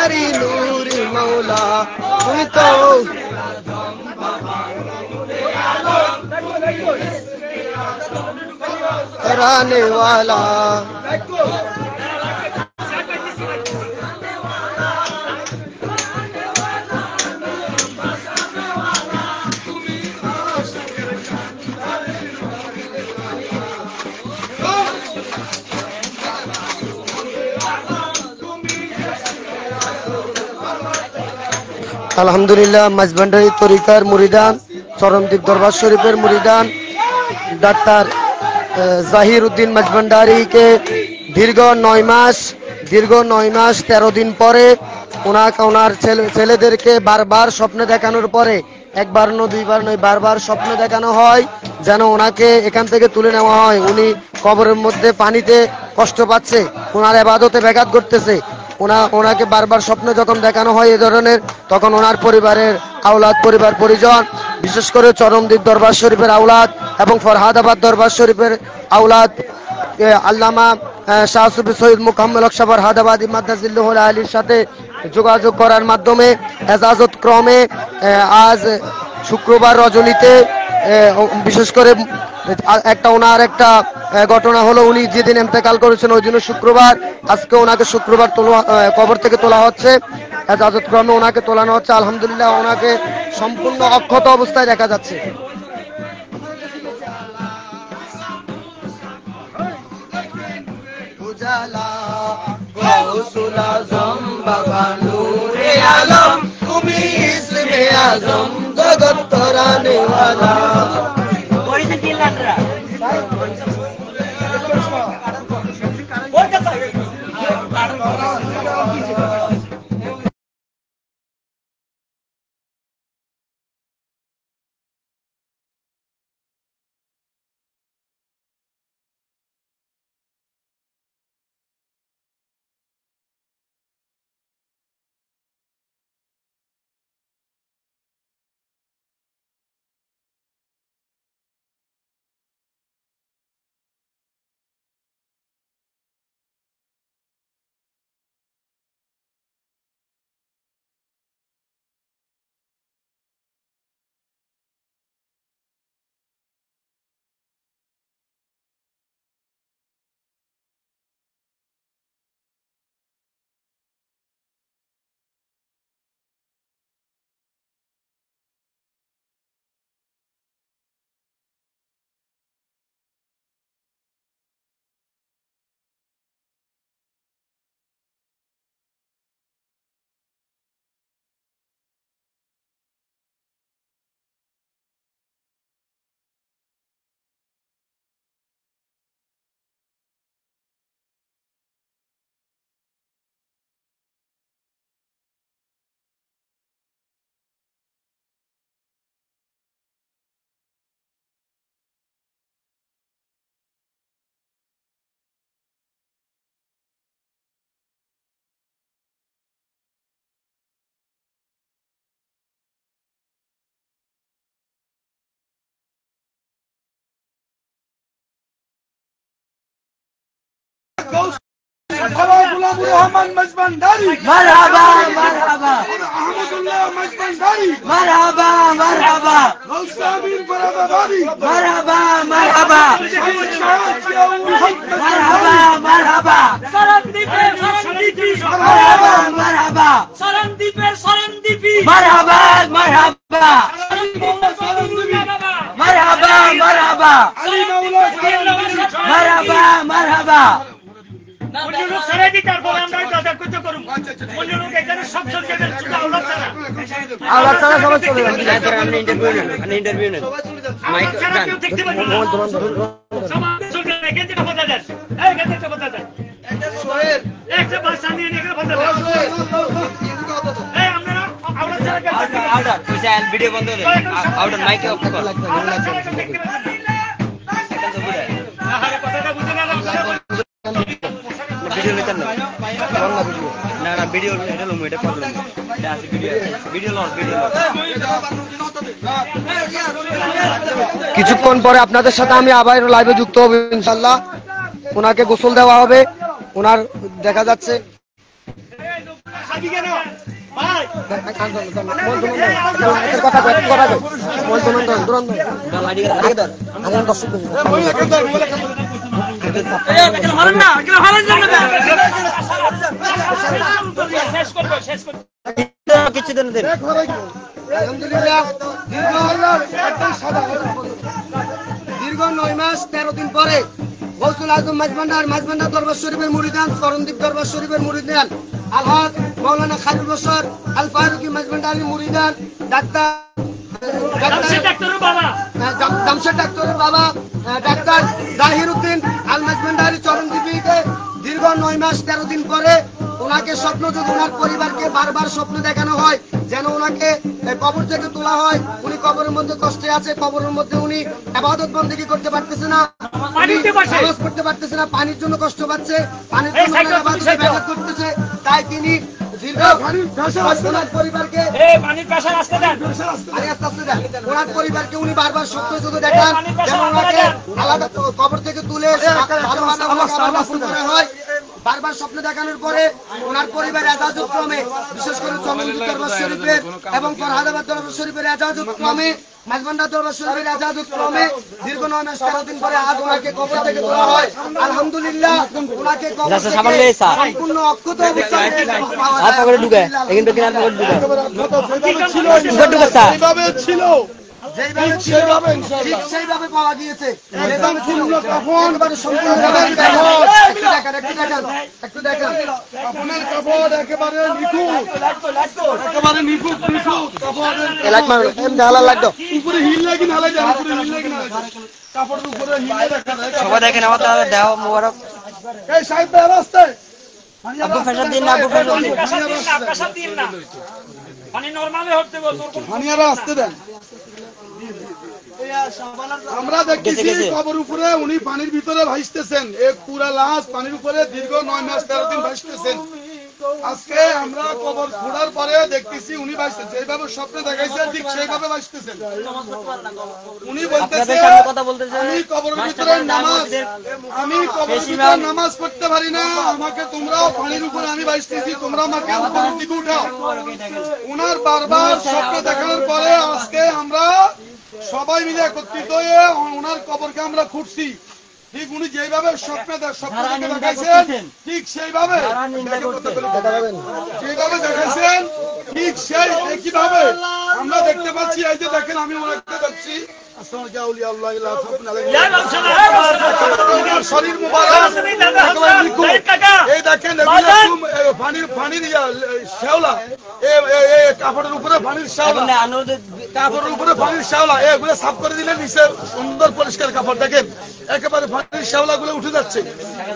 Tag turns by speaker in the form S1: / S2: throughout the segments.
S1: बारी नूरी मौला तुम तो कराने वाला আলহামদুলিল্লাহ মাঝবান্ডারি তরিকার মুরিদান চরমদ্বীপ দরবার শরীফের মুরিদান ডাক্তার জাহির উদ্দিন মাঝবান্ডারিকে দীর্ঘ 9 মাস 13 দিন পরে ওনার ছেলেদেরকে বারবার স্বপ্নে দেখানোর পরে একবার নয় দুইবার নয় বারবার স্বপ্নে দেখানো হয় যেন ওনাকে এখান থেকে তুলে নেওয়া হয়। উনি কবরের মধ্যে পানিতে কষ্ট পাচ্ছে, ওনার ইবাদতে ব্যাঘাত ঘটতেছে। ওনাকে বারবার স্বপ্নে যখন দেখানো হয় এ ধরনের, তখন ওনার পরিবারের আওলাদ পরিবার পরিজন বিশেষ করে চরমদ্বীপ দরবার শরীফের আওলাদ এবং ফরহাদাবাদ দরবার শরীফের আওলাদ আল্লামা শাহ সুফি সৈয়দ মুকাম্মেল হক সাহেব ফরহাদাবাদী মাদ্রাজিল্লাহুল আলীর সাথে যোগাযোগ করার মাধ্যমে এজাজত ক্রমে আজ শুক্রবার রজনীতে বিশেষ করে ওনার একটা ঘটনা হলো, উনি যেদিন ইন্তেকাল করেছেন ওই দিন শুক্রবার, আজকে ওনাকে শুক্রবার কবর থেকে তোলা হচ্ছে, এজাজত ক্রমে ওনাকে তোলানো হচ্ছে। আলহামদুলিল্লাহ ওনাকে সম্পূর্ণ অক্ষত অবস্থায় দেখা যাচ্ছে। তুমি ইসমে আজম জগত তরানে ওয়ালা
S2: गुलाम मजबंदारी
S1: मरहबा मरहबा
S2: अहमदुल्लाह मजबंदारी
S1: मरहबा मरहबा
S2: गौसामीर बरादारी
S1: मरहबा मरहबा मरहबा मरहबा
S3: सरंदीपेर सरंदीपी
S1: मरहबा मरहबा
S3: सरंदीपेर सरंदीपी
S1: मरहबा मरहबा मरहबा मरहबा
S2: अली मौला
S1: मरहबा मरहबा
S3: অন্য লোক ছেড়ে দিতে আর বলে আমরা দাদা কত করব অন্য লোক এখানে সব সরকারের ছোট আওলাদ তারা
S1: আওলাদ তারা সবাই চলে যাবে। আমি ইন্টারভিউ নেন
S3: মাইক গান দেখতে পাবেন সমাজ চলবে এখান থেকে কথা যাস এই এখান থেকে কথা যাস
S2: সোহেল
S3: একটা ভাষা নিয়ে এখানে কথা যাস এই আমরা আওলাদ ছাড়া
S1: আউটার কইছে ভিডিও বন্ধ করে আউটার মাইক অফ কর
S3: আরে কথাটা বুঝে না
S1: ভিডিও নিতেন না না না ভিডিও এটা লম এটা প্রবলেম এটা আছে ভিডিও লস কিছুক্ষণ পরে আপনাদের সাথে আমি আবার লাইভে যুক্ত হব ইনশাআল্লাহ। ওনাকে গোসল দেওয়া হবে, ওনার দেখা যাচ্ছে
S3: লাগি কেন ভাই
S4: কিছু দিন দিন
S1: আলহামদুলিল্লাহ দীর্ঘ 9 মাস 13 দিন পরে গৌসুল আজম মাঝবান্ডার দরবার শরীফের মুরিদান চরণদ্বীপ দরবার শরীফের মুরিদান আলহাজ মাওলানা খালিল বশর আল ফারুকি মাঝবান্ডারি মুরিদান জামশেদ ডাক্তারের বাবা ডাক্তার জাহির উদ্দিন আল মাঝবান্ডারি চরণদ্বীপীকে দীর্ঘ 9 মাস 13 দিন পরে ওনাকে স্বপ্ন যদি ওনার পরিবারকে বারবার স্বপ্ন দেখানো হয় যেন ওনাকে কবর থেকে তোলা হয়। উনি কবরের মধ্যে কষ্টে আছে, কবরের মধ্যে উনি ইবাদত বন্দেগী করতে পারতেছে না, নামাজ পড়তে পারতেছে না, পানির জন্য কষ্ট পাচ্ছে, পানির জন্য ইবাদত করতেছে। তাই তিনি পরিবারকে ওনার পরিবারকে উনি বারবার স্বপ্ন যদি দেখান যেন ওনাকে আলাদা কবর থেকে তুলে করা হয়। বারবার স্বপ্ন দেখানোর পরে ওনার পরিবার এজাজত ক্রমে বিশেষ করে চরণদ্বীপ দরবার শরীফের এবং ফরহাদাবাদ দরবার শরীফের এজাজত ক্রমে মাঝবান্ডার দরবার শরীফের এজাজত ক্রমে দীর্ঘ 9 মাস 13 দিন পরে আজ ওনাকে কবর থেকে তোলা হয়। আলহামদুলিল্লাহ ওনাকে কবর থেকে সম্পূর্ণ অক্ষত অবস্থায়
S2: ছিল
S1: সেইভাবে পাওয়া গিয়েছে। একটু দেখেন
S2: আপনার কাপড় একেবারে নিখুঁত উপরে হিল লাগি না লাগে কাপড়ের উপরে হিল দেখা যায়।
S4: সবাই দেখেন আমার দেহ মোবারক
S2: এই সাহেব রাস্তায়
S4: আব্বু ফেসাদ দিন না, আব্বু
S3: ফেসাদ দিন না, মানে নরমালে হতে বল
S2: হানিয়ারা আসতে দেন। আমরা দেখতেছি কবর উপরে উনি পানির ভিতরে ভাসতেছেন, এক পুরা লাশ পানির উপরে দীর্ঘ 9 মাস 13 দিন ভাসতেছেন। আজকে আমরা কবর খোঁড়ার পরে দেখতেছি উনি ভাসতেছে, এইভাবে স্বপ্নে দেখাইছে ঠিক সেইভাবে ভাসতেছেন। উনি বলতেছেন আমি কবরের ভিতরে নামাজ পড়তে পারি না, আমাকে তোমরা পানির উপরে আমি ভাসতেছি, তোমরা আমাকে উপরের দিকে উঠাও। উনার বারবার স্বপ্ন দেখানোর পরে আজকে আমরা সবাই মিলে একত্রিত হয়ে ওনার কবরকে আমরা খুঁড়ছি। ঠিক উনি যেভাবে স্বপ্ন দেখাইছেন ঠিক সেইভাবে দেখাইছেন, ঠিক সেই একইভাবে আমরা দেখতে পাচ্ছি। এই যে দেখেন আমি ওনাকে দেখছি শরীর এই দেখেন পানির শ্যাওলা, কাপড়ের উপরে পানির শ্যাওলা, কাপড়ের উপরে পানির শ্যাওলা, এগুলো সাফ করে দিলে নিচে সুন্দর পরিষ্কার কাপড় দেখেন একেবারে পানির শ্যাওলা গুলো উঠে যাচ্ছে।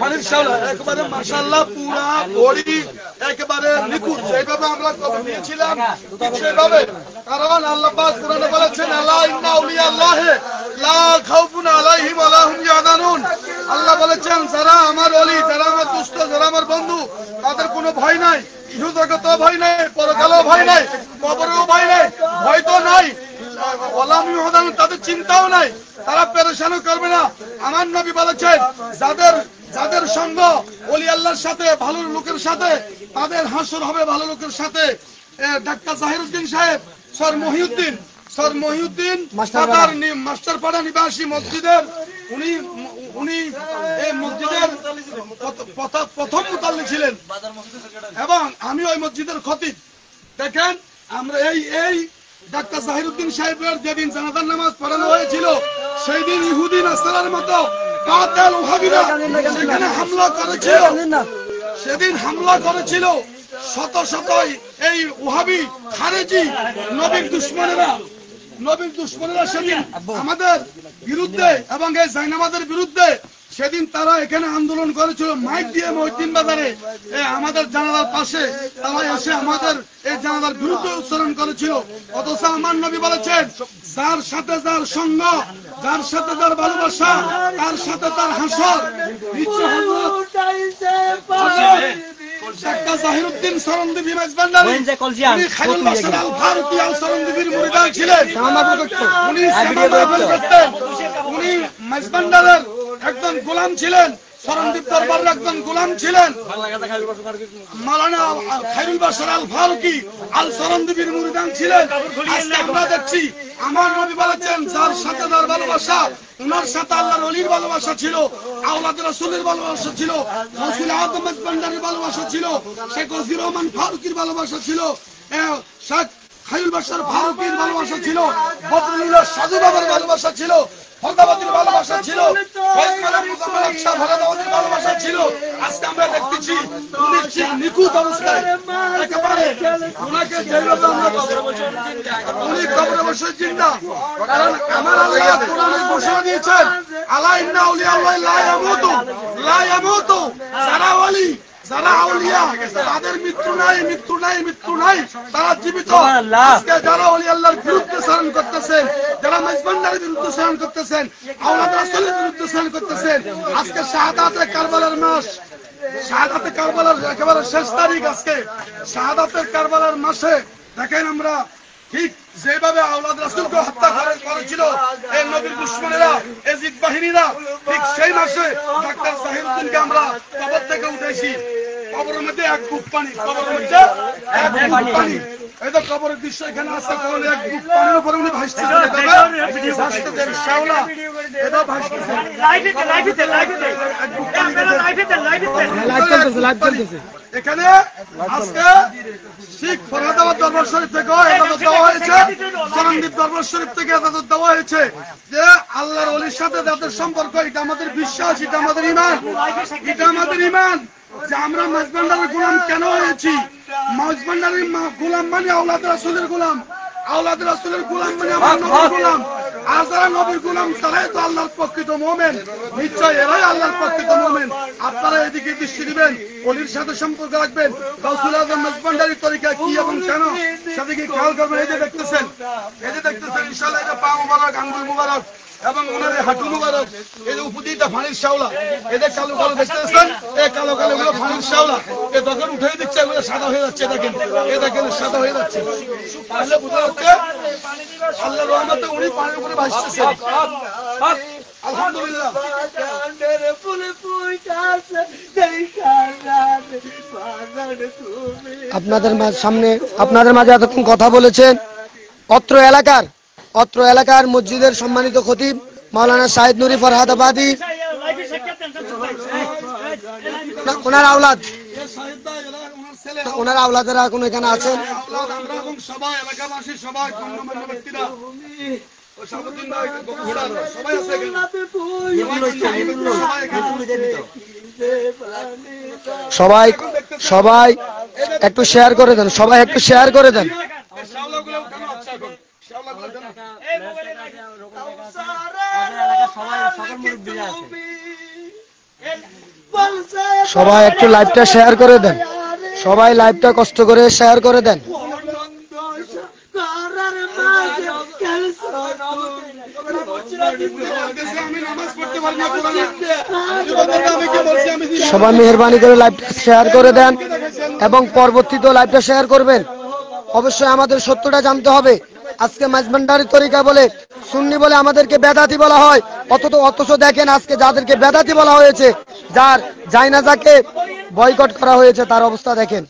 S2: পানির শ্যাওলা একেবারে মাশাআল্লাহ পুরা বডি একেবারে নিখুঁত। সেইভাবে আমরা কবর নিয়েছিলাম ঠিক সেইভাবে, কারণ আল্লাহ পাক কোরআনে বলেছেন আলা ইন্না আউলিয়া আল্লাহ লা খাউফুন আলাইহিম ওয়া লা হুম ইয়াহজানুন। আল্লাহ বলেছেন যারা আমার ওলি, যারা আমার দুষ্ট, যারা আমার বন্ধু, তাদের কোনো ভয় নাই, ইহজগত ভয় নাই, পরকালেও ভয় নাই, কবরেও ভয় নাই, ভয় তো নাই, তাদের চিন্তাও নাই, তারা পেরেশানও করবে না। আমার নবী বলেছেন যাদের সঙ্গ ওলি আল্লাহর সাথে, ভালো লোকের সাথে, তাদের হাসর হবে ভালো লোকের সাথে। ডাক্তার জাহিরউদ্দিন সাহেব সর মহিউদ্দিন মাস্টারপাড়া নিবাসী মসজিদের উনি এই মসজিদের প্রথম মুতাল্লি ছিলেন এবং আমি ওই মসজিদের খতিব। দেখেন আমরা এই ডাক্তার জাহিরউদ্দিন সাহেবের যেদিন জানাজার নামাজ পড়ানো হয়েছিল সেই দিন ইহুদি নাসারার মতো কাতাল ওহাবিরা সেখানে হামলা করেছিল। সেদিন হামলা করেছিল শত শত এই ওহাবি খারেজি নবীর দুশমনেরা সেদিন আমাদের বিরুদ্ধে এবং এই জায়নামাজের বিরুদ্ধে সেদিন তারা এখানে আন্দোলন করেছিল মাইক দিয়ে মহিউদ্দিন বাজারে আমাদের জানালার পাশে তারা এসে আমাদের এই জানালার বিরুদ্ধে উচ্চারণ করেছিল। অথচ আমার নবী বলেছেন যার সাথে যার সঙ্গ, যার সাথে যার ভালোবাসা, তার সাথে তার হাসর। ডাক্তার জাহিরউদ্দিন চরণদ্বীপী মাঝবান্ডারী উনি খালিল বশর আল ফারুকি আল চরণদ্বীপীর মুরিদান ছিলেন। উনি মাঝবান্ডারের একজন গোলাম ছিলেন। সরণদ্বীপ দরবারের একজন গোলাম ছিলেন মাওলানা খায়রুল বাশার আল ফারুকি আল সরণদ্বীপের মুরিদান ছিলেন। আজকে আমরা দেখছি আমার নবী বলেছেন যার সাথে তার ভালোবাসা, ওনার সাথে আল্লাহর ওলির ভালোবাসা ছিল, আওলাদ রাসূলের ভালোবাসা ছিল, রাসূল আদম মাঝবান্ডারির ভালোবাসা ছিল, শেখ ওসির রহমান ফারুকির ভালোবাসা ছিল, শেখ খায়রুল বাশার ফারুকির ভালোবাসা ছিল, বদরুল্লাহ সাধু বাবার ভালোবাসা ছিল, ফরদাবাদীর ভালোবাসা ছিল, ভালোবাসা ছিল। আজকে আমরা দেখতেছি উনি ঠিক নিখুঁত অবস্থায় একেবারে ওনাকে যেভাবে আমরা উনি কবরে বসে জিন্দা। কারণ আমার আল্লাহ কোরআনে ঘোষণা দিয়েছেন আলা ইন্না আউলিয়াল্লাহি লা ইয়ামুতু লা ইয়ামুতু, যারা ওলি যারা আউলিয়া তাদের মৃত্যু নাই, মৃত্যু নাই, মৃত্যু নাই, তারা জীবিত। আজকে যারা ওলি আল্লাহর বিরুদ্ধে স্মরণ করতেছেন, যারা মেজবান্ডারের বিরুদ্ধে স্মরণ করতেছেন, আওলাদ রাসূলের বিরুদ্ধে স্মরণ করতেছেন, আজকে শাহাদাতে কারবালার মাস, শাহাদাতে কারবালার একেবারে শেষ তারিখ, আজকে শাহাদাতের কারবালার মাসে দেখেন আমরা ঠিক যেভাবে আওলাদ রাসূলকে হত্যা করেছিল এই নবীর দুশমনেরা, এজিদ বাহিনীরা, ঠিক সেই মাসে ডাক্তার জাহিরউদ্দিনকে আমরা কবর থেকে উঠেছি। কবরের মধ্যে এক বুক পানি, কবরের মধ্যে এক বুক পানি। এই তো কবরের দৃশ্য এখানে আছে, কবরে এক বুক পানির উপরে উনি ভাসতেছেন, ভাসতেছেন শাওলা, এটা ভাসতেছেন এখানে। আজকে ঠিক ফরহাদাবাদ দরবার শরীফ থেকে ইজাজত দেওয়া হয়েছে, সরণদ্বীপ দরবার শরীফ থেকে ইজাজত দেওয়া হয়েছে যে আল্লাহর ওলির সাথে যাদের সম্পর্ক, এটা আমাদের বিশ্বাস, এটা আমাদের ঈমান, এটা আমাদের ঈমান যে আমরা মেজবান্ডারের গোলাম কেন হয়েছি। মেজবান্ডারের গোলাম মানে আওলাদ রাসূলের গোলাম, আওলাদ রাসূলের গোলাম মানে আমার নবীর গোলাম। আর যারা নবীর গোলাম তারাই তো আল্লাহর প্রকৃত মুমিন, নিশ্চয় এরাই আল্লাহর প্রকৃত মুমিন। আপনারা এদিকে দৃষ্টি দিবেন, ওলির সাথে সম্পর্ক রাখবেন, গাউসুল আজম মেজবান্ডারির তরিকা কি এবং কেন সেদিকে খেয়াল করবেন। এই যে দেখতেছেন, এই যে দেখতেছেন ইনশাআল্লাহ এটা পা মুবারক, আঙ্গুল মুবারক এবং ওনার হাঁটু মুবারক, এই যে উপদিটা ফানির শাওলা, এদের কালো কালো দেখতেছেন, এই কালো কালো গুলো ফানির শাওলা, এ তখন উঠে দিচ্ছে, এগুলো সাদা হয়ে যাচ্ছে, দেখেন এ দেখেন সাদা হয়ে যাচ্ছে। তাহলে বোঝা যাচ্ছে আল্লাহর রহমতে উনি পানির উপরে ভাসতেছেন। আলহামদুলিল্লাহ।
S1: আপনাদের মাঝে এতক্ষণ কথা বলেছেন অত্র এলাকার মসজিদের সম্মানিত খতিব মাওলানা শাহিদ নুরি ফরহাদাবাদী, ওনার আওলাদ, ওনার আওলাদেরা এখন এখানে আছেন।
S2: সবাই এলাকাবাসী, সবাই গণ্যমান্য ব্যক্তিরা,
S1: সবাই সবাই একটু শেয়ার করে দেন, সবাই একটু শেয়ার করে দেন। সবাই একটু লাইভটা শেয়ার করে দেন, সবাই লাইভটা কষ্ট করে শেয়ার করে দেন। সবাই মেহেরবানি করে লাইভটা শেয়ার করে দেন এবং পরবর্তীতে লাইভটা শেয়ার করবেন। অবশ্যই আমাদের সত্যটা জানতে হবে। আজকে মাঝবান্ডারি তরিকা বলে, সুন্নি বলে আমাদেরকে বেদাতি বলা হয়, অথচ দেখেন আজকে যাদেরকে বেদাতি বলা হয়েছে, যার জায়নাজাকে বয়কট করা হয়েছে, তার অবস্থা দেখেন।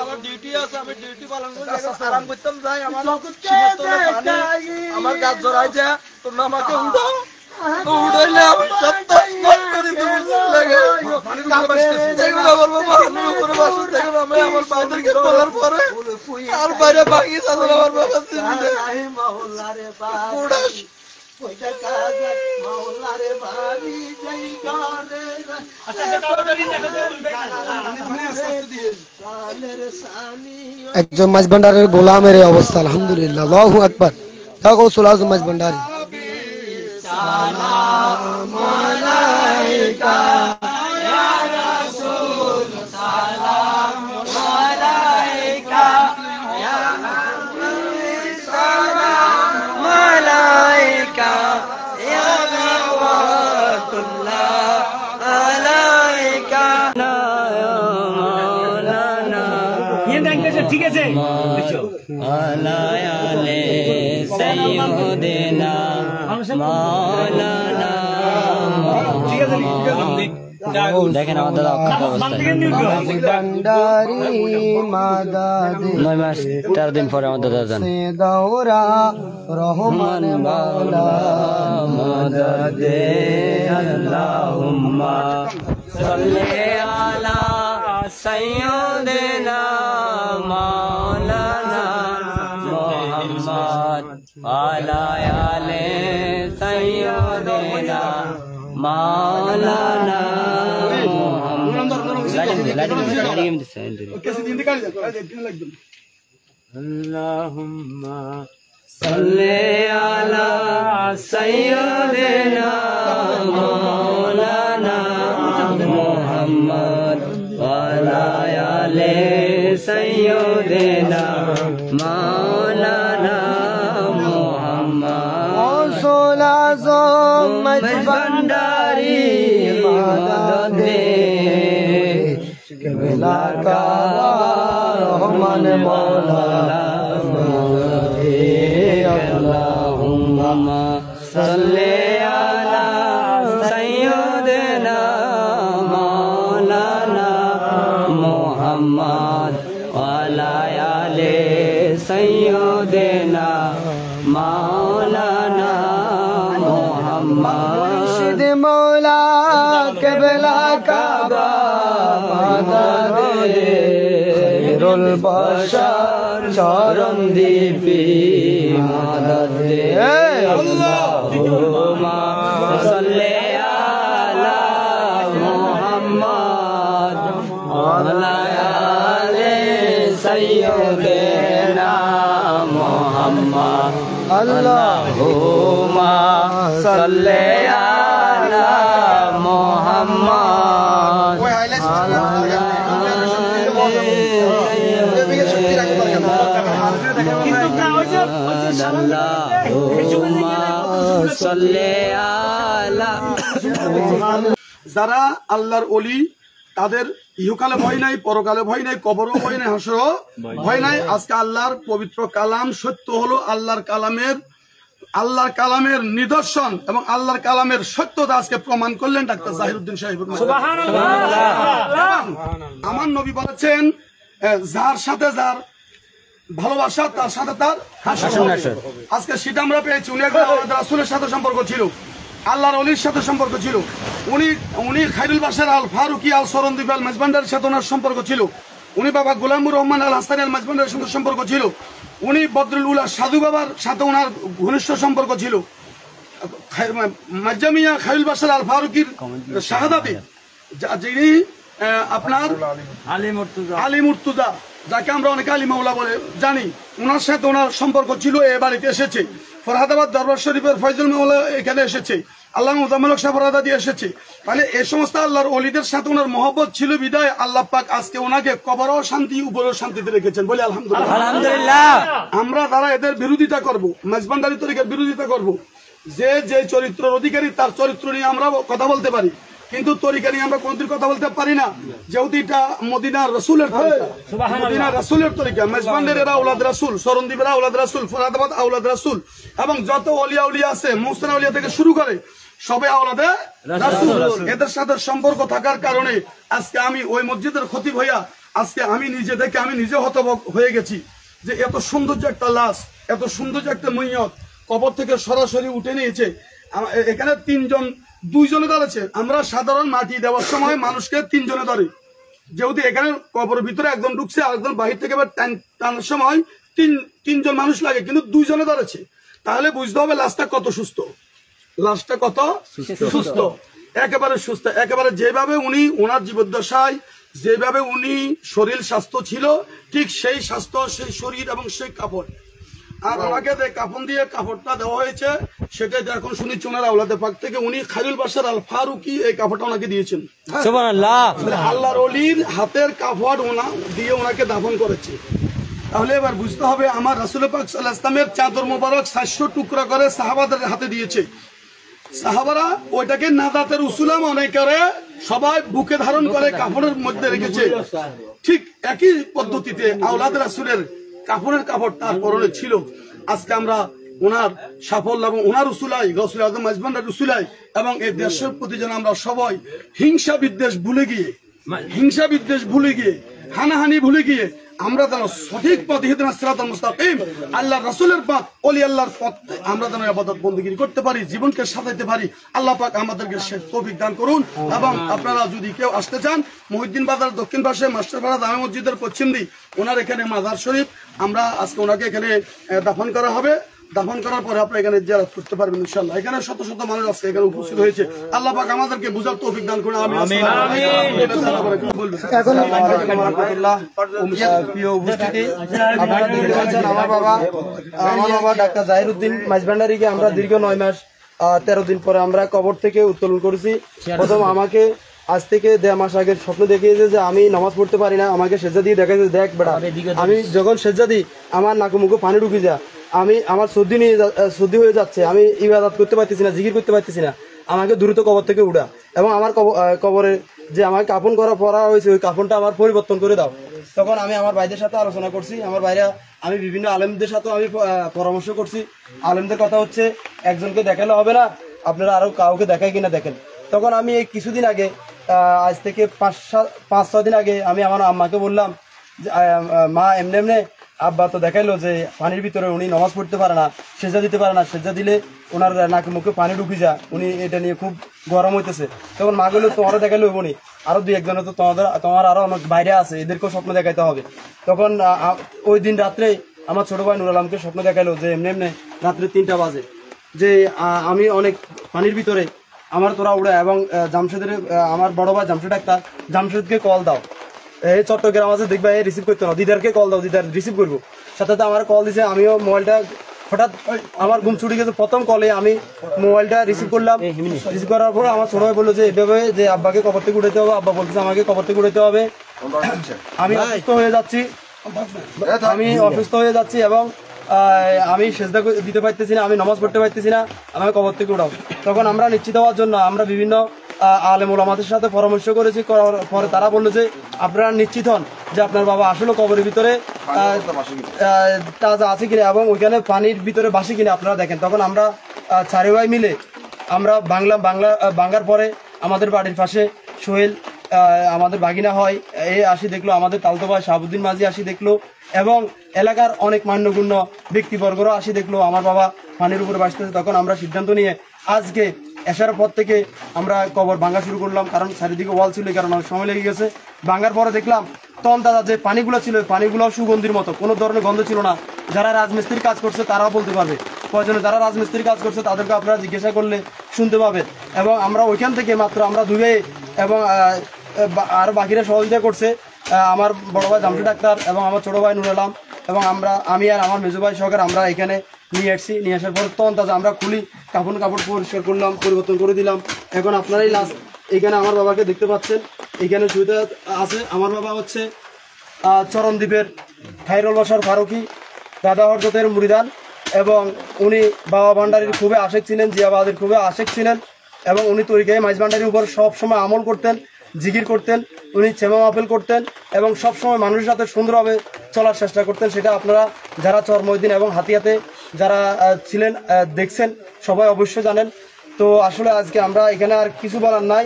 S2: আমার ডিউটি আছে, আমি ডিউটি পালন করি, আরাম করতাম যাই, আমার গাছ জড়াইছে, তোমরা আমাকে উঠাও, উঠাইলে আমি আমার বাইরেকে বলার পরে আর বাইরে ভাঙি আমার
S1: একজন মাঝবান্ডারের গোলামের এই অবস্থা। আলহামদুলিল্লাহ, আল্লাহু আকবার। গাউসুল আজম মাঝবান্ডারি। সালাম আলাইকা ইয়া রাসূল, সালাম আলাইকা ইয়া হাবিব, সালাম আলাইকা ইয়া রাহমাতুল্লাহ আলাইকা।
S3: ঠিক আছে। আছে
S4: আলায়ালে সাইয়্যিদিনা মাওলানা দেখেন আমাদের
S1: ভান্ডারি মাদাদে
S4: 9 মাস 4 দিন পরে আমাদের দাদা জান
S1: দৌরা রহমান মাওলা
S4: মাদাদে আল্লাহুম্মা সাল্লি আলা সাইয়্যিদিনা মাওলানা মুহাম্মদ আলা আলে সাইয়্যিদিনা মাওলানা আল্লাহুম্মা সাল্লি আলা সাইয়্যিদিনা মাওলানা মুহাম্মদ ওয়ালা আলি সাইয়্যিদিনা মাওলানা মুহাম্মদ
S1: গৌসুল আজম
S4: ভান্ডারি মাদাদে
S1: কেবলা কাবা রহমান মাওলা
S4: আল্লাহুম্মা সাল্লি আলা সাইয়্যিদিনা মাওলানা মুহাম্মদ ওয়ালা আলি সাইয়্যিদিনা মাওলানা মুহাম্মদ
S1: মুর্শিদ মৌলা কেবলা কাবা মাদাদে খায়রুল বাশার
S4: চরণ দীপি মাদাদে আল্লাহুম্মা সাল্লি আলা মুহাম্মদ ওয়ালা আলি সাইয়্যিদিনা মুহাম্মদ আল্লাহুম্মা সাল্লি আলা মুহাম্মদ
S2: যারা আল্লাহর ওলি তাদের ইহকালে ভয় নাই, পরকালে ভয় নাই, কবরও ভয় নাই, হাসরও ভয় নাই। আজকে আল্লাহর পবিত্র কালাম সত্য হলো, আল্লাহর কালামের নিদর্শন এবং আল্লাহর কালামের সত্যতা আজকে প্রমাণ করলেন ডাক্তার জাহিরউদ্দিন সাহেব। আমার নবী বলেছেন, যার সাথে যার ভালোবাসা তার সাথে তার হাসর। আজকে সেটা আমরা পেয়েছি। উনি একজন আল্লাহর রাসূলের সাথে সম্পর্ক ছিল, আল্লাহর ওলির সাথে সম্পর্ক ছিল। উনি খায়রুল বাশার আল ফারুকি আল সরন্দীপ আল মেজবান্ডারের সাথে ওনার সম্পর্ক ছিল। উনি বাবা গোলামুর রহমান আল হাসানি আল মেজবান্ডারের সাথে সম্পর্ক ছিল। উনি বদরুল উলা সাধু বাবার সাথে ওনার ঘনিষ্ঠ সম্পর্ক ছিল। মাজ্জামিয়া খায়রুল বাশার আল ফারুকির শাহাদাতে যিনি আপনার আলী মুর্তুজা, যাকে আমরা অনেকে আলী মাওলা বলে জানি, ওনার সাথে ওনার সম্পর্ক ছিল। এ বাড়িতে এসেছে। ফরহাদাবাদ দরবার শরীফের ফয়জুল মাওলা এখানে এসেছে, আল্লাহ মুজাম্মেল হক সাহেব ফরহাদাদি এসেছে। তাহলে এই সমস্ত আল্লাহর ওলিদের সাথে ওনার মহব্বত ছিল বিদায় আল্লাহ পাক আজকে ওনাকে কবরও শান্তি উপরেও শান্তিতে রেখেছেন। বলি আলহামদুলিল্লাহ। আমরা যারা এদের বিরোধিতা করব, মেজবান্ডারি তরিকার বিরোধিতা করব, যে চরিত্রের অধিকারী তার চরিত্র নিয়ে আমরা কথা বলতে পারি, কিন্তু তরিকা নিয়ে আমরা কোনদিন কথা বলতে পারি না, যেহেতু এটা মদিনার রাসূলের তরিকা। মদিনার রাসূলের তরিকা। মেজবান্ডারের আওলাদ রাসূল, সরন্দীপের আওলাদ রাসূল, ফরহাদাবাদ আওলাদ রাসূল এবং যত ওলিয়া উলিয়া আছে, মুহসিন আউলিয়া থেকে শুরু করে সবে আওলাদে রাসূল। এদের সাথে সম্পর্ক থাকার কারণে আজকে আমি ওই মসজিদের খতিব হইয়া আজকে আমি নিজে দেখে আমি নিজে হতভম্ব হয়ে গেছি যে এত সৌন্দর্য একটা লাশ, এত সৌন্দর্য একটা মইয়ত কবর থেকে সরাসরি উঠে নিয়েছে। এখানে দুইজনে ধরেছে। আমরা সাধারণ মাটি দেওয়ার সময় মানুষকে তিনজনে ধরে, যেহেতু এখানে কবরের ভিতরে একজন ঢুকছে আর একজন বাহির থেকে টানার সময় তিনজন মানুষ লাগে, কিন্তু দুইজনে ধরেছে। তাহলে বুঝতে হবে লাশটা কত সুস্থ, লাশটা কত সুস্থ, একেবারে সুস্থ। একেবারে যেভাবে উনি ওনার জীবদ্দশায় যেভাবে উনি শরীর স্বাস্থ্য ছিল, ঠিক সেই স্বাস্থ্য, সেই শরীর এবং সেই কাপড়। আর ওনাকে কাফন দিয়ে কাপড়টা দেওয়া হয়েছে, সেটাই এখন শুনেছি ওনার আওলাদে পাক থেকে উনি খায়রুল বাশার আল ফারুকি এই কাপড়টা ওনাকে দিয়েছেন।
S4: সুবহানাল্লাহ।
S2: আল্লাহর ওলির হাতের কাপড় ওনা দিয়ে ওনাকে দাফন করেছে। তাহলে এবার বুঝতে হবে আমার রাসূল পাক সাল্লাল্লাহু আলাইহি ওয়াসাল্লামের চাদর মোবারক 700 টুকরা করে সাহাবাদের হাতে দিয়েছে। সাহাবারা ওইটাকে নাজাতের উসুলা মনে করে সবাই বুকে ধারণ করে কাপড়ের মধ্যে রেখেছে। ঠিক একই পদ্ধতিতে আওলাদ রাসূলের কাফনের কাপড় তার পরনে ছিল। আজকে আমরা ওনার সাফল্য এবং ওনার উসুলাই গৌসুল আজম মাইজভান্ডারির উসুলাই এবং এই দেশের প্রতি যেন আমরা সবাই হিংসা বিদ্বেষ ভুলে গিয়ে হানাহানি ভুলে গিয়ে আমরা যেন সঠিক পথ ইহদিনাস সিরাতাল মুস্তাকিম আল্লাহ রাসূলের পথ ওলি আল্লাহর পথ আমরা যেন ইবাদত বন্দেগী করতে পারি, জীবনকে সাজাইতে পারি। আল্লাহ পাক আমাদেরকে সে তৌফিক দান করুন। এবং আপনারা যদি কেউ আসতে চান, মহিউদ্দিন বাজার দক্ষিণ পাশে মাস্টারপাড়া জামে মসজিদের পশ্চিম দিক ওনার এখানে মাজার শরীফ, আমরা আজকে ওনাকে এখানে দাফন করা হবে। দাফন করার পরে আপনারা এখানে জিয়ারত করতে পারবেন ইনশাআল্লাহ। এখানে শত শত মানুষ আছে, এখানে উপস্থিত হয়েছে। আল্লাহ পাক আমাদেরকে বুঝার তৌফিক দান করুন। আমিন।
S1: এখন প্রিয় উপস্থিতি, আপনারা দেখতে পাচ্ছেন আমার বাবা ডাক্তার জাহিরউদ্দিন মাইজভান্ডারীকে আমরা দীর্ঘ 9 মাস 13 দিন পরে আমরা কবর থেকে উত্তোলন করেছি। প্রথম আমাকে আজ থেকে 1.5 মাস আগে স্বপ্ন দেখিয়েছে যে আমি নামাজ পড়তে পারি না, আমাকে সেজদা দিয়ে দেখাইছে, দেখ বেটা আমি যখন সেজদা দিই আমার নাকে মুখে পানি ঢুকে যায়, আমার সর্দি হয়ে যাচ্ছে, আমি ইবাদত করতে পারতেছি না, জিকির করতে পারতেছি না, আমাকে দ্রুত কবর থেকে উঠা এবং আমার কবরে যে আমাকে কাফন পরা হয়েছে ওই কাফনটা আমার পরিবর্তন করে দাও। তখন আমি আমার ভাইদের সাথে আলোচনা করছি, আমার ভাইরা আমি বিভিন্ন আলেমদের সাথেও আমি পরামর্শ করছি। আলেমদের কথা হচ্ছে একজনকে দেখালে হবে না, আপনারা আরো কাউকে দেখায় কিনা দেখেন। তখন আমি এই কিছুদিন আগে আজ থেকে 5-6 দিন আগে আমি আমার আম্মাকে বললাম মা এমনি আব্বা তো দেখাইলো যে পানির ভিতরে উনি নামাজ পড়তে পারে না, সেজদা দিতে পারে না, সেজদা দিলে ওনার নাকে মুখে পানি ঢুকে যায়, উনি এটা নিয়ে খুব গরম হইতেছে। তখন মা গেলো তোমারও দেখাইলো উনি আরো 2-1 তো তোমার আরো অনেক বাইরে আছে, এদেরকেও স্বপ্ন দেখাইতে হবে। তখন ওই দিন রাত্রে আমার ছোট ভাই নুর আলমকে স্বপ্ন দেখাইলো যে এমনি রাত্রে 3টা বাজে যে আমি অনেক পানির ভিতরে আমার তোরা উড়ে এবং জামশেদের আমার বড় ভাই জামশেদ ডাক্তার, জামশেদকে কল দাও, এই চট্টগ্রাম আছে দেখবা এই রিসিভ করতে না, দিদারকে কল দাও, দিদার রিসিভ করবো। সাথে আমার কল দিছে, আমিও মোবাইলটা হঠাৎ আমার ঘুম ছুটি গেছে, প্রথম কলে আমি মোবাইলটা রিসিভ করলাম। রিসিভ করার পর আমার ছোট ভাই বললো যে এভাবে যে আব্বাকে কবর থেকে উঠাইতে হবে, আব্বা বলতেছে আমাকে কবর থেকে উঠাইতে হবে, আমি অসুস্থ হয়ে যাচ্ছি এবং আমি সেজদা দিতে পারতেছি না, আমি নামাজ পড়তে পারতেছি না, আমাকে কবর থেকে উঠাও। তখন আমরা নিশ্চিত হওয়ার জন্য আমরা বিভিন্ন আলেম ওলামাদের সাথে পরামর্শ করেছি, পরে তারা বললো যে আপনারা নিশ্চিত হন যে আপনার বাবা আসলে কবরের ভিতরে তাজা আছে কিনা এবং ওইখানে পানির ভিতরে বাসি কিনা আপনারা দেখেন। তখন আমরা 4 ভাই মিলে আমরা বাংলার পরে আমাদের বাড়ির পাশে সোহেল আমাদের বাগিনা হয় আসি দেখলো, আমাদের তালতো ভাই শাহাবুদ্দিন মাঝি আসি দেখলো এবং এলাকার অনেক মান্যগণ্য ব্যক্তিবর্গরা আসি দেখলো আমার বাবা পানির উপরে বাসতেছে। তখন আমরা সিদ্ধান্ত নিয়ে আজকে এসার পর থেকে আমরা কবর ভাঙা শুরু করলাম, কারণ চারিদিকে ওয়াল ছিল, কারণ অনেক সময় লেগে গেছে। ভাঙার পরে দেখলাম তখন দাদা যে পানিগুলো ছিল পানিগুলো সুগন্ধির মতো, কোনো ধরনের গন্ধ ছিল না। যারা রাজমিস্ত্রির কাজ করছে তারাও বলতে পারবে, প্রয়োজনে যারা রাজমিস্ত্রির কাজ করছে তাদেরকে আপনারা জিজ্ঞাসা করলে শুনতে পাবেন। এবং আমরা ওইখান থেকে মাত্র আমরা দুয়ে এবং আরো বাকিরা সহযোগিতা করছে আমার বড় ভাই জামশেদ ডাক্তার এবং আমার ছোট ভাই নুর আলম এবং আমি আর আমার মেজো ভাই সহকারে আমরা এখানে নিয়ে আসছি। নিয়ে আসার পর তখন তাজা আমরা খুলি কাপড় পরিষ্কার করলাম, পরিবর্তন করে দিলাম। এখন আপনারাই লাস্ট এখানে আমার বাবাকে দেখতে পাচ্ছেন, এখানে সুবিধা আছে। আমার বাবা হচ্ছে চরণদ্বীপের খায়রুল বাশার ফারুকি দাদা হযরতের মুরিদান এবং উনি বাবা ভান্ডারীর খুবই আশেক ছিলেন, জিয়াবাদের খুবই আশেক ছিলেন এবং উনি তরিকায়ে মাইজভান্ডারীর উপর সবসময় আমল করতেন, জিকির করতেন, উনি চেমা মাহফিল করতেন এবং সবসময় মানুষের সাথে সুন্দরভাবে চলার চেষ্টা করতেন। সেটা আপনারা যারা চর মহিউদ্দিন এবং হাতিয়াতে যারা ছিলেন দেখছেন সবাই অবশ্যই জানেন। তো আসলে আজকে আমরা এখানে আর কিছু বলার নাই,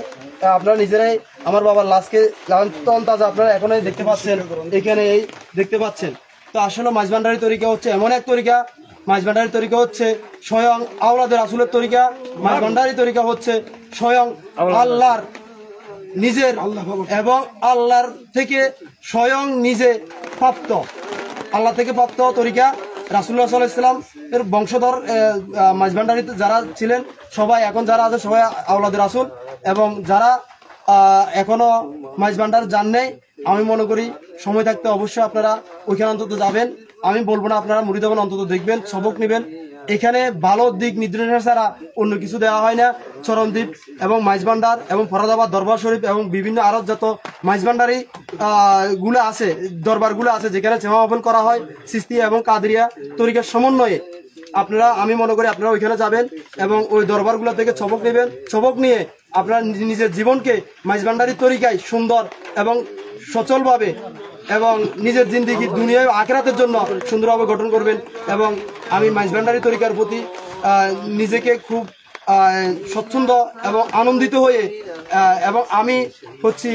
S1: আপনারা নিজেরাই আমার বাবার লাশকে তাজা আপনারা এখনই দেখতে পাচ্ছেন, এখানে এই দেখতে পাচ্ছেন। তো আসলে মাইজভান্ডারী তরিকা হচ্ছে এমন এক তরিকা, মাইজভান্ডারী তরিকা হচ্ছে স্বয়ং আওলাদের রাসূলের তরিকা, মাইজভান্ডারী তরিকা হচ্ছে স্বয়ং আল্লাহর নিজের এবং আল্লাহর থেকে স্বয়ং নিজে প্রাপ্ত, আল্লাহ থেকে প্রাপ্ত তরিকা। রাসূলুল্লাহ সাল্লাল্লাহু আলাইহি ওয়াসাল্লাম এর বংশধর মাইজভান্ডারীতে যারা ছিলেন সবাই এখন যারা আছে সবাই আওলাদের রাসূল এবং যারা এখনো মাইজভান্ডার যান নাই আমি মনে করি সময় থাকতে অবশ্যই আপনারা ওইখানে অন্তত যাবেন। আমি বলবো না আপনারা মুরিদ হবেন, অন্তত দেখবেন, সবক নেবেন। এখানে ভালো দিক নির্দেশনা ছাড়া অন্য কিছু দেওয়া হয় না। চরণদ্বীপ এবং মাইজভান্ডার এবং ফরাদাবাদ দরবার শরীফ এবং বিভিন্ন আরো যত মাইজভান্ডারী গুলো আছে, দরবারগুলো আছে যেখানে চেমা মাহফিল করা হয় চিশতিয়া এবং কাদেরিয়া তরিকার সমন্বয়ে, আপনারা আমি মনে করি আপনারা ওইখানে যাবেন এবং ওই দরবারগুলো থেকে সবক নেবেন। সবক নিয়ে আপনারা নিজের জীবনকে মাইজভান্ডারী তরিকায় সুন্দর এবং সচলভাবে
S5: এবং নিজের জিন্দেগি দুনিয়ায় আখিরাতের জন্য সুন্দরভাবে গঠন করবেন। এবং আমি মাইজভান্ডারী তরিকার প্রতি নিজেকে খুব স্বচ্ছন্দ এবং আনন্দিত হয়ে এবং আমি হচ্ছি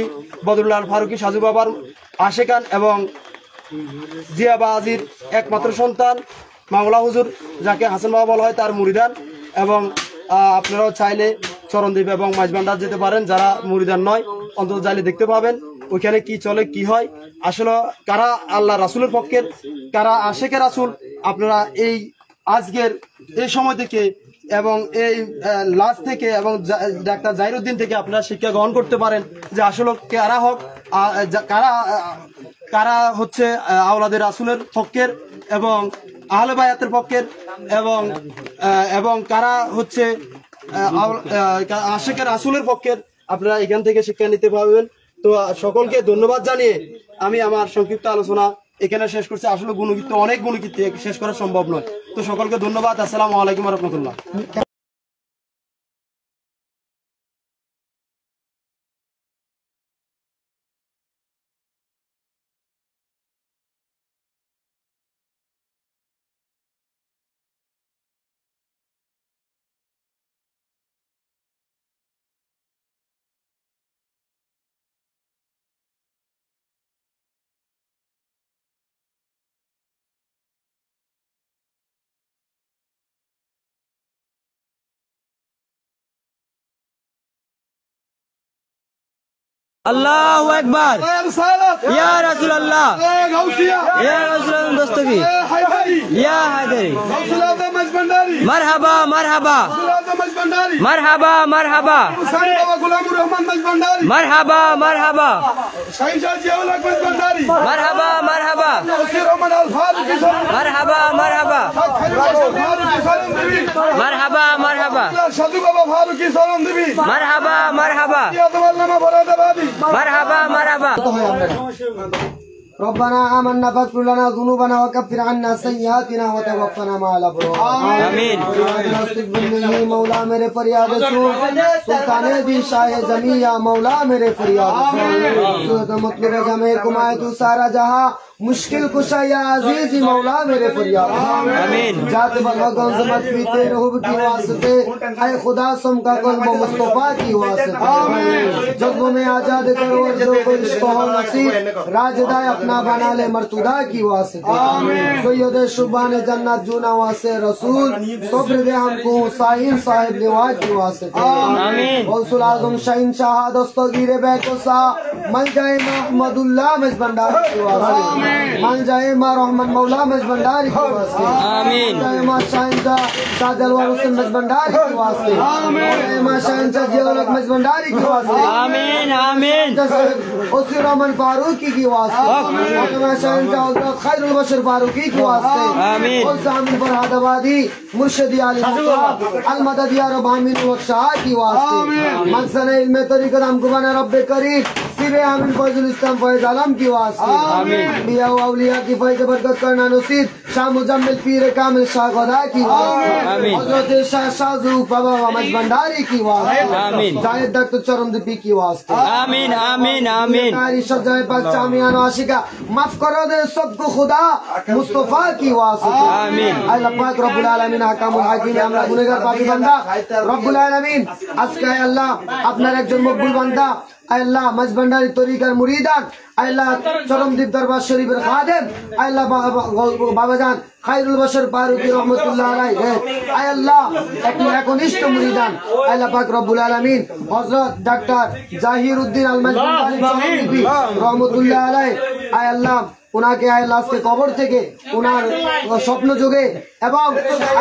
S5: বদরুল্লাহ ফারুকী সাজু বাবার আশেকান এবং জিয়া বাজির একমাত্র সন্তান মাওলা হুজুর যাকে হাসান বাবা বলা হয় তার মুরিদান। এবং আপনারাও চাইলে চরণদ্বীপ এবং মাইজভান্ডার যেতে পারেন, যারা মুরিদান নয় অন্তত চাইলে দেখতে পাবেন ওইখানে কি চলে কি হয়, আসলে কারা আল্লাহ রাসুলের পক্ষের, কারা আশেকে রাসুল। আপনারা এই আজকের এই সময় থেকে এবং এই লাস্ট থেকে এবং ডাক্তার জাহিরউদ্দিন থেকে আপনারা শিক্ষা গ্রহণ করতে পারেন যে আসলে কারা হক কারা হচ্ছে আওলাদের রাসুলের পক্ষের এবং আহলে বায়াতের পক্ষের এবং কারা হচ্ছে আশেকের রাসুলের পক্ষের। আপনারা এখান থেকে শিক্ষা নিতে পারবেন। তো সকলকে ধন্যবাদ জানিয়ে আমি আমার সংক্ষিপ্ত আলোচনা এখানে শেষ করছি। আসলে গুণগীত অনেক গুণগীত শেষ করা সম্ভব নয়। তো সকলকে ধন্যবাদ। আসসালামু আলাইকুম ওয়া রাহমাতুল্লাহ।
S4: अल्लाहु अकबर या रसूल अल्लाह या रसूल दस्तगी या हैदरी मरहबा मरहबा मरहबा मरहबा मरहबा मरहबा मरहबा मरहबा मरहबा मरहबा मरहबा मरहबा मरहबा मरहबा मरहबा मरहबा
S1: ربنا آمنا فاغفر لنا ذنوبنا وكفر عنا سيئاتنا وتوفنا مع الأبرار
S4: آمين
S1: मौला मेरे फरियाद सुन सुल्तान दी शाह जमिया मौला मेरे फरियाद सुन मतलब जमे कुमाए तू सारा जहां मुश्किल कुशा या अजीज मौला मेरे फरियाद
S4: आमीन
S1: जात बलगों जमत पीते रूह की वास्ते ऐ खुदा सम का कल्ब मुस्तफा की वास्ते जज्बों में आजाद करो जो को इश्क हो नसीब राजदाय अपना बना ले मर्तुदा की वास्ते सैयद शुबान जन्नत जुना वास्ते रसूल सब्र दे हमको साहिब साहिब लिवाज की वास्ते
S4: आमीन
S1: गौसुल आजम शाहीन शाह दस्तगीर बेकोसा मल जाए मोहम्मदुल्लाह मजबंडारी की वास्ते मान जाए माँ रहमान मौला मजबंडारी के वास्ते
S4: आमीन
S1: माँ शाहिनशाह शाहदलवार हुसैन मजबंडारी के वास्ते माँ शाहिनशाह जियाउल हक मजबंडारी के वास्ते
S4: आमीन आमीन
S1: उसी रहमान फारूकी की वास्ते माँ शाहिनशाह हज़रत खैरुल बशर फारूकी के वास्ते
S4: आमीन
S1: और सामिन फरहादाबादी मुर्शिद आली अल मदद या रब आमीन बख्शा की वास्ते मकसद इल्म तरीक़त हमको बना रब करीम सिरे आमीन फैजुल इस्लाम फैज आलम की वास्ते
S4: आमीन
S1: अम्बिया व औलिया की फैज़ बरकत करना नसीब शाह मुजम्मिल पीर कामिल शाह गदा की वास्ते हज़रत शाह शाहजू बाबा मजबंडारी की वास्ते
S4: आमीन
S1: जायद डॉक्टर चरमदीपी की वास्ते
S4: आमीन आमीन आमीन
S1: नारी शजाए पाक जामियान आशिका माफ करो दे सबको खुदा मुस्तफा की वास्ते
S4: आमीन
S1: अल्लाह पाक रब्बुल आलमीन हकामुल हाकिम আমরা গুনাহগার পাপী বান্দা রব্বুল আলামিন আজকে আল্লাহ আপনার একজন মকবুল বান্দা আল্লাহ মজবন্ডারি তরিকার মুরিদান আল্লাহ চরমদ্বীপ দরবার শরীফের খাদেম আল্লাহ বাবাজান খায়রুল বশর ফারুকী রহমাতুল্লাহ আলাইহি আল্লাহ একনিষ্ঠ মুরিদান আল্লাহ পাক রব্বুল আলামিন হযরত ডাক্তার জাহিরউদ্দিন আল মজবন্ডারি চরমদ্বীপ রহমাতুল্লাহ আলাইহি আল্লাহ उनके आयल्लाह के कबर থেকে उनार स्वप्न जोगे এবং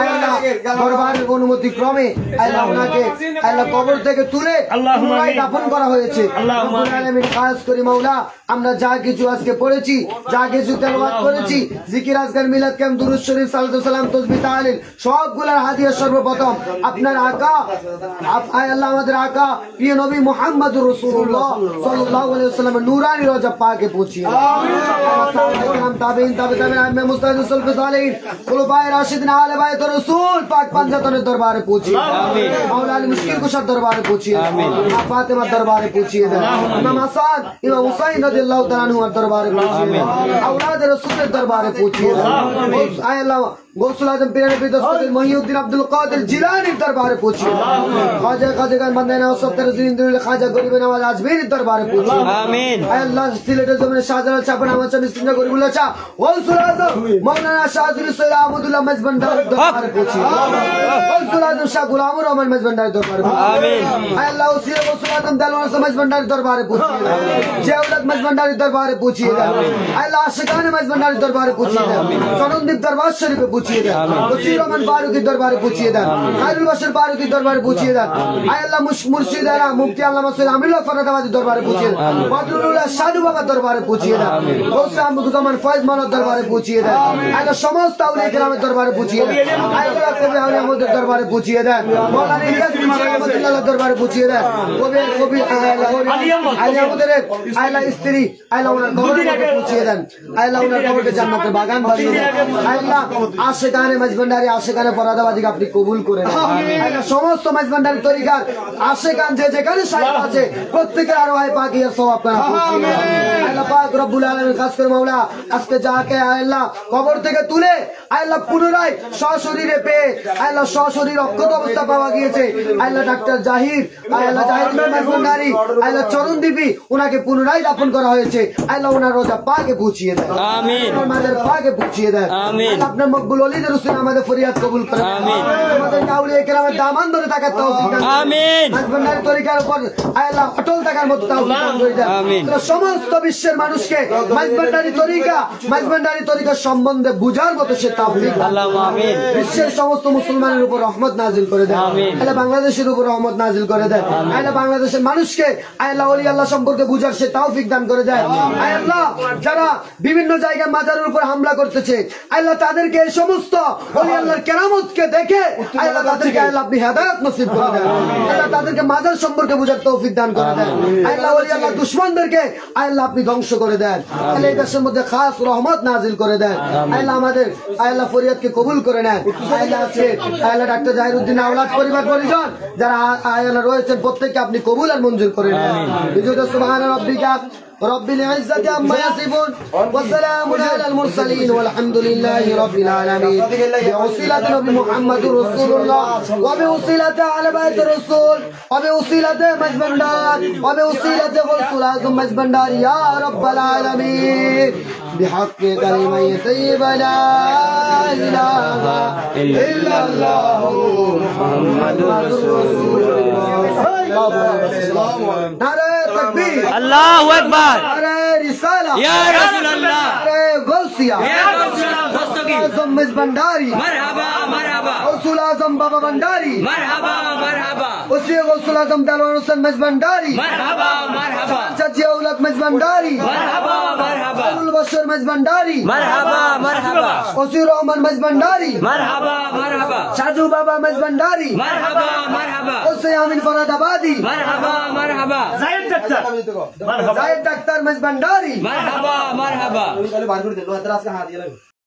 S1: আল্লাহ দরবারের অনুমতি ক্রমে আল্লাহ উনাকে আল্লাহ কবর থেকে তুলে পুনরায় দাফন করা হয়েছে রব্বুল আলামিন খাস করে মাওলা আমরা যা কিছু আজকে পড়েছি যা কিছু তেলাওয়াত করেছি জিকির আজকার মিলাদ কাম দুরূদ শরীফ সালাতু সালাম তাসবিহ তাহলিল সবগুলোর হাদিয়া সর্বপ্রথম আপনার আকা আল্লাহ আমাদের আকা প্রিয় নবী মুহাম্মদুর রাসূলুল্লাহ সাল্লাল্লাহু আলাইহি ওয়াসাল্লামের নূরানি রওজা পাকে পৌঁছিয়ে আমিন তাবেঈন তাবে তাবেঈন মুস্তাহিদ সালফে সালেহিন খুলাফায়ে राशिदीन आले बायत रसूल पाक पंजातনের দরবারে পৌঁছিয়ে দেন মাওলা আলী মুশকিল কুশার দরবারে পৌঁছিয়ে দেন ফাতেমা দরবারে পৌঁছিয়ে দেন ইমাম হাসান ইমাম হুসাইন রাদিয়াল্লাহু তাআলা আনহুর দরবারে পৌঁছিয়ে দেন আওলাদ রাসূলের দরবারে পৌঁছিয়ে দেন আয় আল্লাহ गौसुल आजम पीर नबी दस्तगीर मोहिउद्दीन अब्दुल कादिर जिलानी दरबार पहुंचे ख्वाजा खाजगान बंदे नवाब तरजीन ख्वाजा गरीब नवाज आजमेरी दरबार पहुंचे आमीन अल्लाह सिलेट जमने शाहजलाल शाह बनावा चा मिस्किन गरीबुल्लाह शाह गौसुल आजम मौलाना शाहजुल सैयद अहमदुल्लाह मजबंदार दरबार पहुंचे गौसुल आजम शाह गुलाम रहमान मजबंदार दरबार आमीन अल्लाह उसी गौसुल आजम दलवार मजबंदार दरबार पहुंचे जयउलत मजबंदार दरबार पहुंचे अल्लाह आशिकान मजबंदार दरबार पहुंचे सनंदीप दरबार शरीफ पहुंचे वसीर रहमान फारूकी दरबारे पूछिए दें खैरुल बशर फारूकी दरबारे पूछिए दें आय अल्लाह मुर्शिद अला मुफ्ती अल्लामा सैयद अमीरुल्लाह फरदाबादी दरबारे पूछिए बदरुल्लाह शादू बाबा दरबारे पूछिए दें गौसे अहमदुज़्ज़मान फैज मानव दरबारे पूछिए दें आय समस्त औलिया किराम दरबारे पूछिए दें आय कबीर औलिया अहमद दरबारे पूछिए दें मौलाना इलियास बिन रहमतुल्लाह दरबारे पूछिए दें कबीर आलिया मुदरे आयला स्त्री आयला उनर कब्र पूछिए दें आयला उनर कब्र के जन्नत के बागान बानिए दें आयला आशिकाने मजबंदारी आशिकाने फरादाबादी আপনি কবুল করে নেন আল্লাহ সমস্ত মজবন্দারি তরিকার আশিকান যে যেখানে শায়খ আছে প্রত্যেকের আরওয়াহে পাকিয়ার সওয়াব করা আল্লাহ পাক রব্বুল আলামিন খাস করে মাওলা আজকে যাকে আল্লাহ কবর থেকে তুলে আল্লাহ পুনরায় সশরীরে পেয়ে আল্লাহ সশরীর অক্ষত অবস্থা পাওয়া গিয়েছে আল্লাহ ডাক্তার জাহির আল্লাহ জাহির মজবন্দারি আল্লাহ চরণদ্বীপী উনাকে পুনরায় দাফন করা হয়েছে আল্লাহ ওনার রোজা পাকে পৌঁছিয়ে দেন আমিন আমাদের পাকে পৌঁছিয়ে দেন আমিন আপনার মকবুল ওলিদের রসুল আমাদের ফরিয়াদ কবুল করেন আমিন আমাদের আউলিয়া কেরামের দামান ধরে থাকার তৌফিক দান আমিন মজবন্দারি তরিকার উপর আল্লাহ অটল থাকার মতো তৌফিক দান করে দেন সমস্ত বিশ্বের মানুষকে মজবন্দারি তরিকা সম্বন্ধে বুঝার মতো সে তৌফিক আল্লাহ আমিন বিশ্বের সমস্ত মুসলমানের উপর রহমত নাজিল করে দেন আমিন আল্লাহ বাংলাদেশের উপর রহমত নাজিল করে দেন আল্লাহ বাংলাদেশের মানুষকে আল্লাহ ওলি আল্লাহ সম্পর্কে বুঝার সে তৌফিক দান করে দেন আল্লাহ যারা বিভিন্ন জায়গায় মাজারের উপর হামলা করতেছে আল্লাহ তাদেরকে এই সমস্ত ওলি আল্লাহর কেরামতকে দেখে আল্লাহ তাদেরকে আল্লাহ আপনি হেদায়েত নসিব করে দেন আল্লাহ তাদেরকে মাজার সম্পর্কে বুঝার তৌফিক দান করে দেন আল্লাহ ওলি আল্লাহ দুশমনদেরকে আল্লাহ আপনি ধ্বংস করে দেন আল্লাহ এই দেশের মধ্যে খাস রহমত নাজিল করে দেন আল্লাহ আমাদের আল্লাহ ফরিয়াদকে কবুল করে নেন আল্লাহ আছে আল্লাহ ডাক্তার জাহিরউদ্দিন আওলাদ পরিবার পরিজন যারা আল্লাহ রয়েছেন প্রত্যেককে আপনি কবুল আর মঞ্জুর করে নেন বিজয় সুবহান রাব্বিকা رب العزة عما يصفون والسلام على المرسلين والحمد لله رب العالمين بوصيلة نبي محمد رسول الله وبوصيلة على بيت الرسول وبوصيلة مجبندار وبوصيلة غوث الأعظم مجبندار يا رب العالمين بحق كلمة طيبة لا إله إلا الله محمد رسول الله نعرہ تکبیر
S4: الله أكبر
S1: نعرہ رسالہ
S4: يا رسول الله
S1: نعرہ غوثیہ
S4: يا رسول الله دستگیر
S1: اعظم مجبنداری
S4: مرحبا مرحبا
S1: غوث اعظم بابا بنداری
S4: مرحبا مرحبا
S1: اسی غوث اعظم دلوار حسین مجبنداری
S4: مرحبا مرحبا
S1: چچی اولاد مجبنداری
S4: مرحبا مرحبا
S1: خیرul بشر مجبنداری
S4: مرحبا مرحبا
S1: وسیر رحمان مجبنداری
S4: مرحبا مرحبا
S1: شاجو بابا مجبنداری
S4: مرحبا مرحبا
S1: حسین امین فرادآبادی
S4: مرحبا مرحبا
S3: জাহিদ ডাক্তার
S1: زاہد ڈاکٹر مجبنداری
S4: مرحبا مرحبا
S5: বার করে দিল হাতের আজকে হাত দিয়ে লাগবে